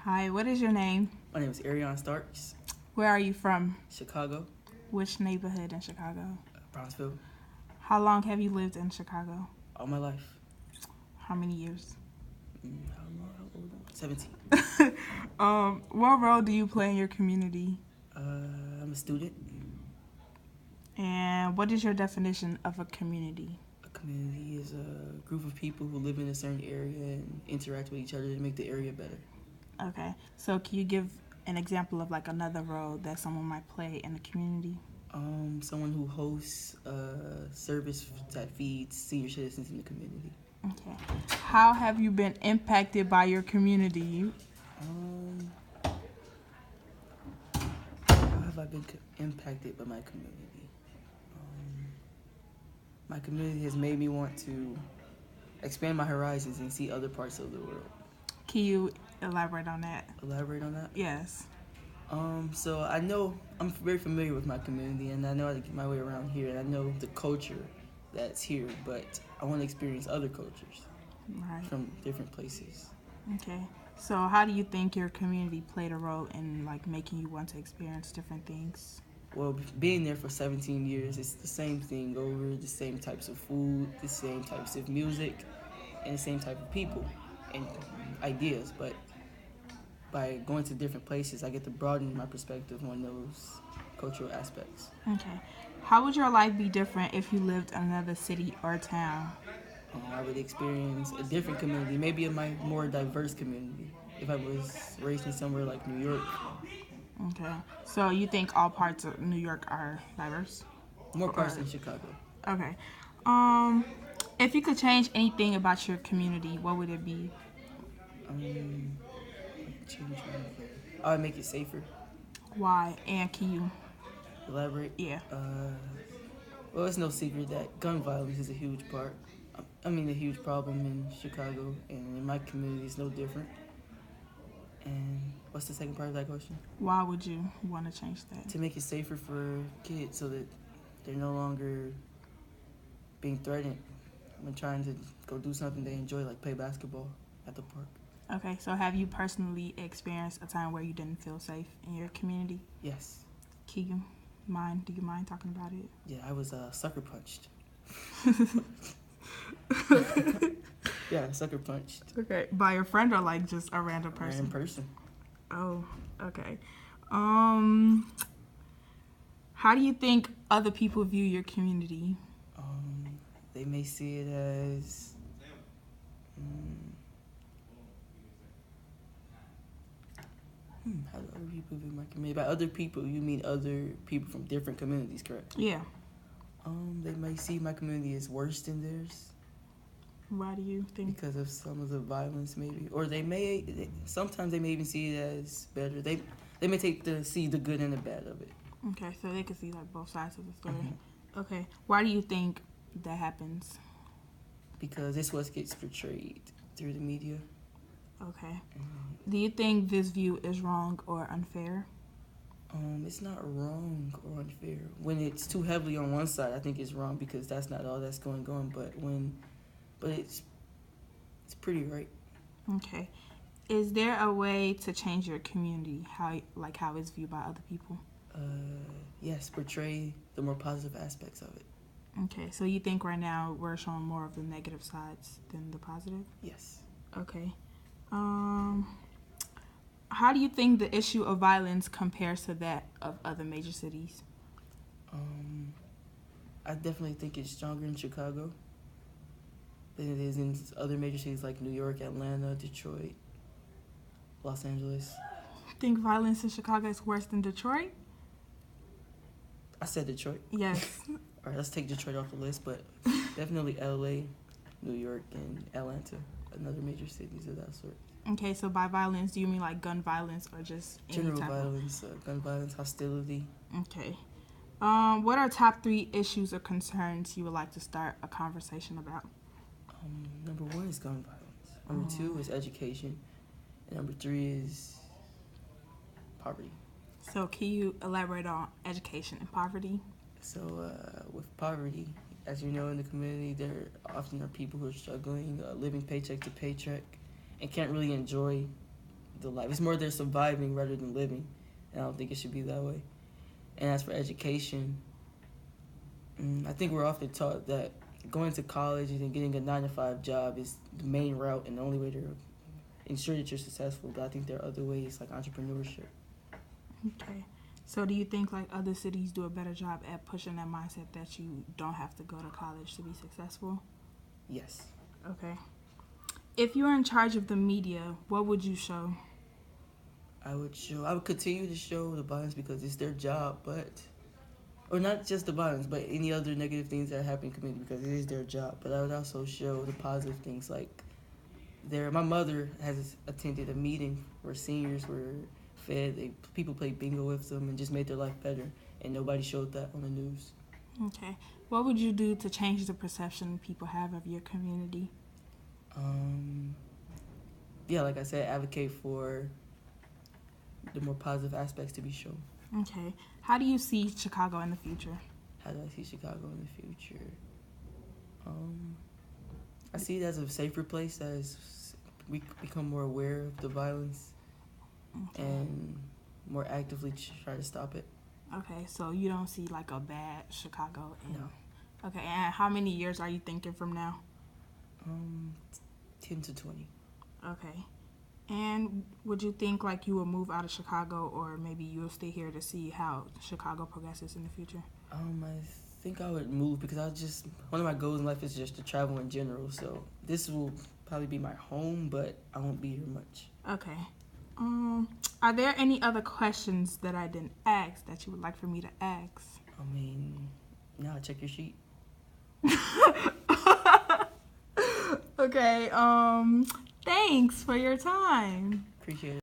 Hi, what is your name? My name is Arion Starks, Where are you from? Chicago, Which neighborhood in Chicago? Brownsville, How long have you lived in Chicago? all my life. How many years? How old am I? 17. What role do you play in your community? I'm a student. And what is your definition of a community? A community is a group of people who live in a certain area and interact with each other to make the area better. Okay, so can you give an example of like another role that someone might play in the community? Someone who hosts a service that feeds senior citizens in the community. Okay. How have you been impacted by your community? Um, how have I been impacted by my community? My community has made me want to expand my horizons and see other parts of the world. Can you elaborate on that? Elaborate on that? Yes. So I know I'm very familiar with my community, and I know how to get my way around here, and I know the culture that's here, but I want to experience other cultures Right. from different places. Okay. So how do you think your community played a role in like making you want to experience different things? Well, being there for 17 years, it's the same thing over, the same types of food, the same types of music, and the same type of people and ideas, but by going to different places, I get to broaden my perspective on those cultural aspects. Okay. How would your life be different if you lived in another city or town? I would experience a different community, maybe a more diverse community. If I was raised in somewhere like New York, Okay. So you think all parts of New York are diverse? more parts than Chicago. Okay. If you could change anything about your community, what would it be? Change I would make it safer. Why? And can you? Elaborate. Yeah. Well, it's no secret that gun violence is a huge part. I mean, a huge problem in Chicago, and in my community, it's no different. And what's the second part of that question? Why would you want to change that? To make it safer for kids so that they're no longer being threatened when trying to go do something they enjoy, like play basketball at the park. Okay, so have you personally experienced a time where you didn't feel safe in your community? Yes. Do you mind talking about it? Yeah, I was sucker punched. Yeah, sucker punched. Okay. By a friend or like just a random person? Random person. Oh, okay. How do you think other people view your community? They may see it as how do other people view my community? By other people, you mean other people from different communities, correct? Yeah. They may see my community as worse than theirs Why do you think? because of some of the violence, maybe, or sometimes they may even see it as better. They may see the good and the bad of it. Okay, so they can see like both sides of the story. Okay. Why do you think that happens? Because this what gets portrayed through the media. Okay. Do you think this view is wrong or unfair? It's not wrong or unfair. When it's too heavily on one side, I think it's wrong because that's not all that's going on. But it's pretty right. Okay. Is there a way to change your community? How it's viewed by other people? Yes, portray the more positive aspects of it. Okay, so you think right now we're showing more of the negative sides than the positive? Yes. Okay. How do you think the issue of violence compares to that of other major cities? I definitely think it's stronger in Chicago than it is in other major cities like New York, Atlanta, Detroit, Los Angeles. Think violence in Chicago is worse than Detroit? I said Detroit. Yes. All right, let's take Detroit off the list, but definitely LA, New York, and Atlanta, another major cities of that sort. Okay, so by violence, do you mean like gun violence or just any General type violence, gun violence, hostility. Okay. What are top 3 issues or concerns you would like to start a conversation about? Number 1 is gun violence. Number 2 is education. And number 3 is poverty. So can you elaborate on education and poverty? So with poverty, as you know, in the community, there often are people who are struggling, living paycheck to paycheck, and can't really enjoy the life. It's more they're surviving rather than living, and I don't think it should be that way. And as for education, I think we're often taught that going to college and then getting a 9-to-5 job is the main route and the only way to ensure that you're successful. But I think there are other ways like entrepreneurship. Okay. So do you think like other cities do a better job at pushing that mindset that you don't have to go to college to be successful? Yes. Okay. If you were in charge of the media, what would you show? I would continue to show the violence because it's their job, or not just the violence, but any other negative things that happen in the community because it is their job. But I would also show the positive things like my mother has attended a meeting where seniors were fed, people played bingo with them and just made their life better, and nobody showed that on the news. Okay. What would you do to change the perception people have of your community? Yeah, like I said, advocate for the more positive aspects to be shown. Okay. How do you see Chicago in the future? How do I see Chicago in the future? I see it as a safer place as we become more aware of the violence and more actively try to stop it. Okay, so you don't see like a bad Chicago? No. Okay, and how many years are you thinking from now? 10 to 20. Okay. And would you think like you will move out of Chicago, or maybe you'll stay here to see how Chicago progresses in the future? I think I would move because one of my goals in life is just to travel in general. So this will probably be my home, but I won't be here much. Okay. Are there any other questions that I didn't ask that you would like for me to ask? Now check your sheet. Okay. Thanks for your time. Appreciate it.